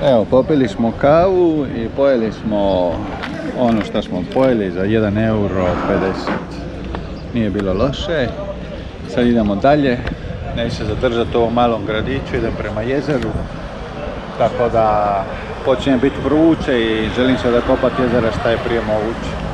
Evo, popili smo kavu i pojeli smo ono što smo pojeli za 1,50 €. Nije bilo loše. Sad idemo dalje. Neću se zadržati u ovom malom gradiću, idem prema jezeru. Tako da počinje biti vruće i želim se dokopati jezera šta je prije moguće.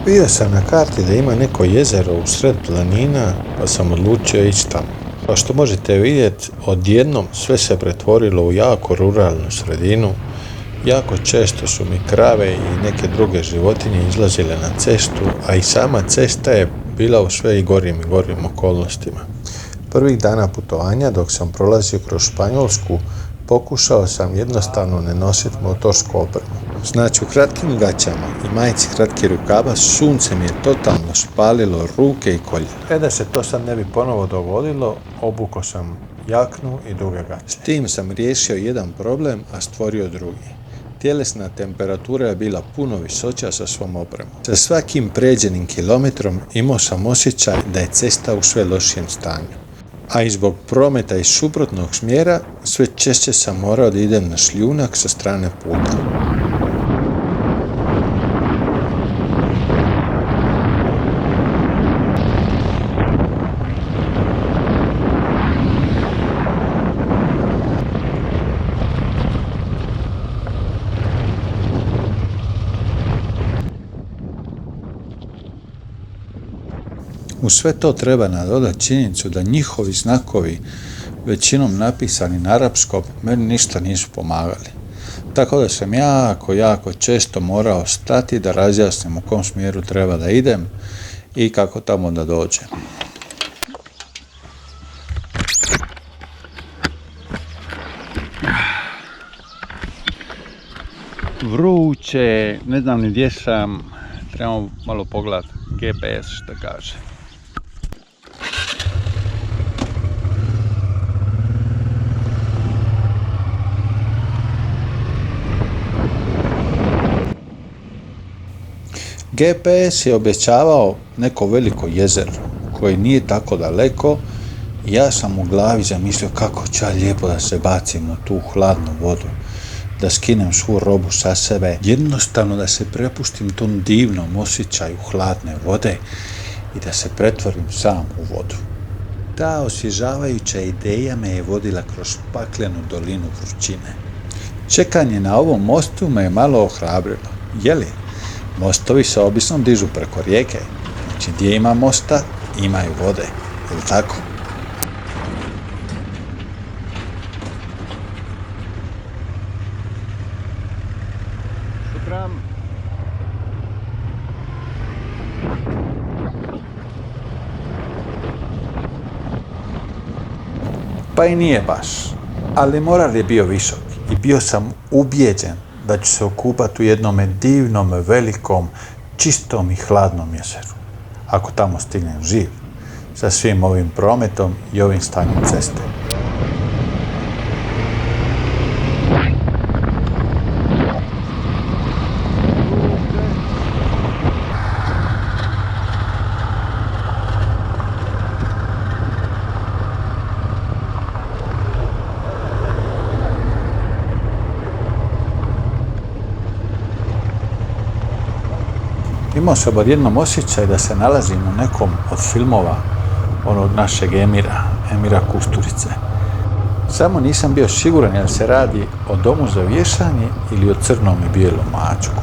Vidio sam na karti da ima neko jezero u sred planina, pa sam odlučio ići tamo. Kao što možete vidjeti, odjednom sve se pretvorilo u jako ruralnu sredinu. Jako često su mi krave i neke druge životinje izlazile na cestu, a i sama cesta je bila u sve i gorim okolnostima. Prvih dana putovanja, dok sam prolazio kroz Španjolsku, pokušao sam jednostavno ne nositi motorsku opremu. Znači, u kratkim gaćama i majici kratkih rukava sunce mi je totalno spalilo ruke i koljena. Da se to sad ne bi ponovo dogodilo, obukao sam jaknu i duge gaće. S tim sam riješio jedan problem, a stvorio drugi. Tjelesna temperatura je bila puno visoća sa svom opremom. Sa svakim pređenim kilometrom imao sam osjećaj da je cesta u sve lošijem stanju. A i zbog prometa iz suprotnog smjera, sve češće sam morao da idem na šljunak sa strane puta. U sve to treba nadodati činjenicu da njihovi znakovi, većinom napisani na arapskom, meni ništa nisu pomagali. Tako da sam jako često morao stati da razjasnim u kom smjeru treba da idem i kako tamo da dođem. Vruće, ne znam ni gdje sam, trebamo malo pogledati GPS što kaže. GPS je obećavao neko veliko jezero koje nije tako daleko i ja sam u glavi zamislio kako će lijepo da se bacim u tu hladnu vodu, da skinem svu robu sa sebe, jednostavno da se prepustim tom divnom osjećaju hladne vode i da se pretvorim sam u vodu. Ta osvježavajuća ideja me je vodila kroz paklenu dolinu vrućine. Čekanje na ovom mostu me je malo ohrabrilo. Jeli? Mostovi se obično dižu preko rijeke. Znači, gdje ima mosta, imaju vode. Je li tako? Pa i nije baš, ali moral je bio visok i bio sam ubijeđen da ću se okupati u jednome divnom, velikom, čistom i hladnom jezeru, ako tamo stignem živ, sa svim ovim prometom i ovim stanjem ceste. Imao sam odjednom osjećaj da se nalazim u nekom od filmova onog našeg Emira Kusturice. Samo nisam bio siguran jel se radi o domu za vješanje ili o crnom i bijelom mačku.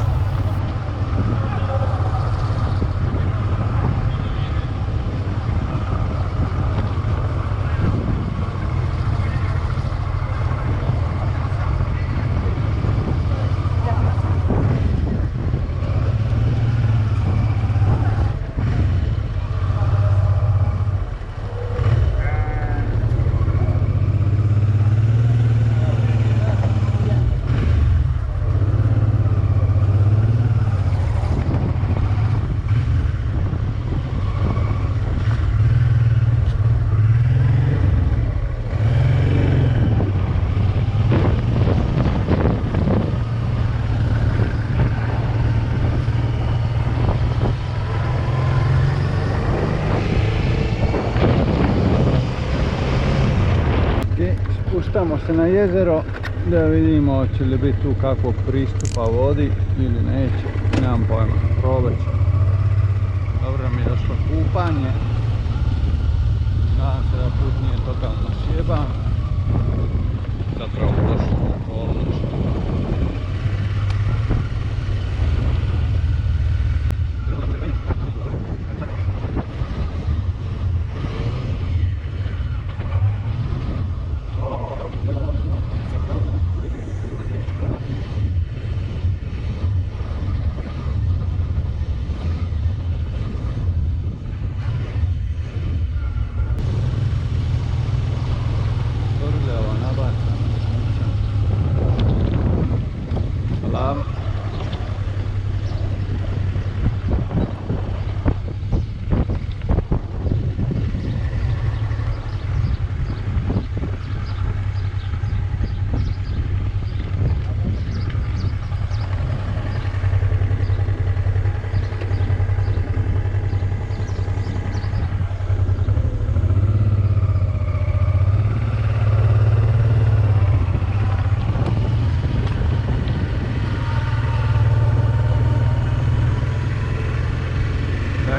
Popnemo se na jezero da vidimo hoće li biti tu kakvog pristupa vodi ili neće. Nemam pojma, probat ću. Dobro mi je došlo kupanje. Nadam se da put nije totalno sjeban. Zapravo došlo okolnost.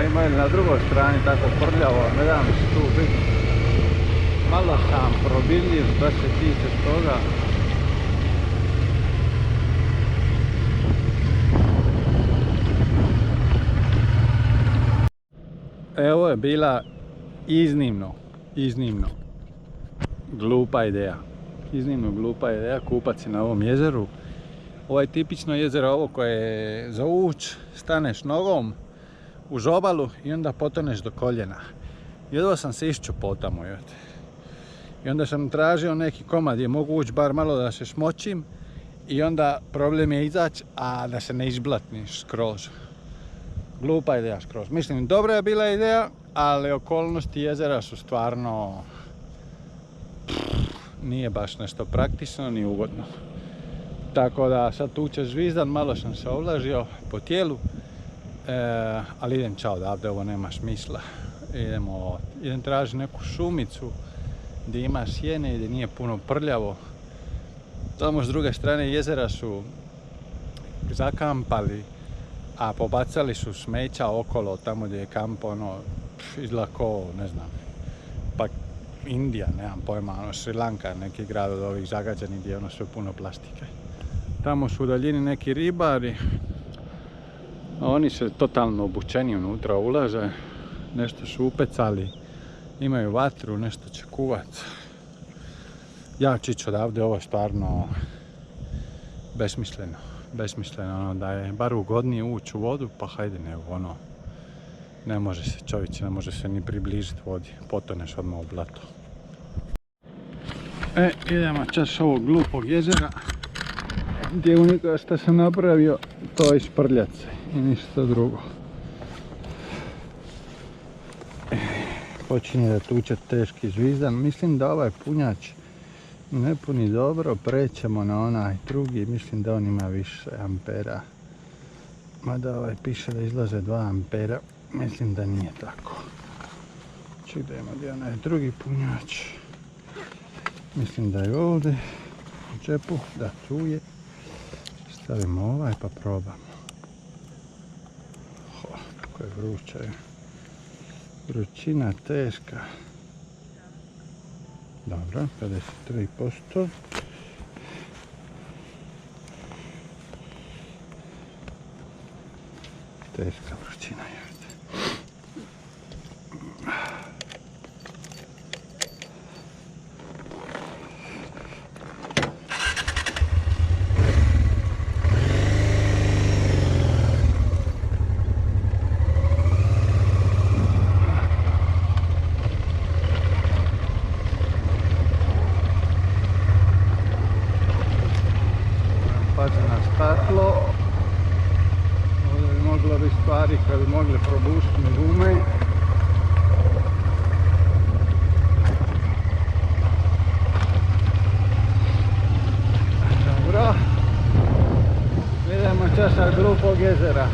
Ima na drugoj strani tako prljavo, ne dam se tu biti. Malo sam probiljiv, baš se tiče toga. Evo je bila iznimno glupa ideja. Iznimno glupa ideja kupat se na ovom jezeru. Ovo je tipično jezero ovo koje je za uć, staneš nogom uz obalu i onda potoneš do koljena. Jedva sam se iščupao tamo. I onda sam tražio neki komad gdje mogu ući bar malo da se smočim i onda problem je izaći, a da se ne izblatniš skroz. Glupa ideja skroz. Mislim, dobra je bila ideja, ali okolnosti jezera su stvarno nije baš nešto praktično ni ugodno. Tako da sad tu će zvizdan, malo sam se ovlažio po tijelu. Ali idem čao odavde, ovo nema smisla. Idem tražiti neku šumicu gdje ima sjene i gdje nije puno prljavo. Tamo s druge strane jezera su zakampali, a pobacali su smeća okolo tamo gdje je kamp, izgleda ko, ne znam, pa Indija, nemam pojma, Sri Lanka, neki grad od ovih zagađenih gdje je sve puno plastike. Tamo su u daljini neki ribari. Oni se totalno obučeni unutra ulaze, nešto su upecali, imaju vatru, nešto će kuvat. Ja čiću odavde, ovo je stvarno besmisleno, da je bar ugodnije ući u vodu, pa hajde nego ne može se čovječe, ne može se ni približiti vodi, potoneš odmah u blato. Idemo čas ovog glupog jezera, gdje unika što sam napravio, to je isprljat se i ništa drugo. Počinje da tuče teški zvizdan, mislim da ovaj punjač ne puni dobro, prećemo na onaj drugi, mislim da on ima više ampera. Mada ovaj piše da izlaze 2 ampera, mislim da nije tako. Čudemo gdje onaj drugi punjač. Mislim da je ovdje u džepu, da tu je. Stavimo ovaj pa probamo. Kako je vruće. Vrućina teška. Dobro, 53%. Teška vrućina je. Staklo. Ovdje bi moglo biti stvari koje bi mogle probušiti gume. Dobro. Idemo časa glupog jezera.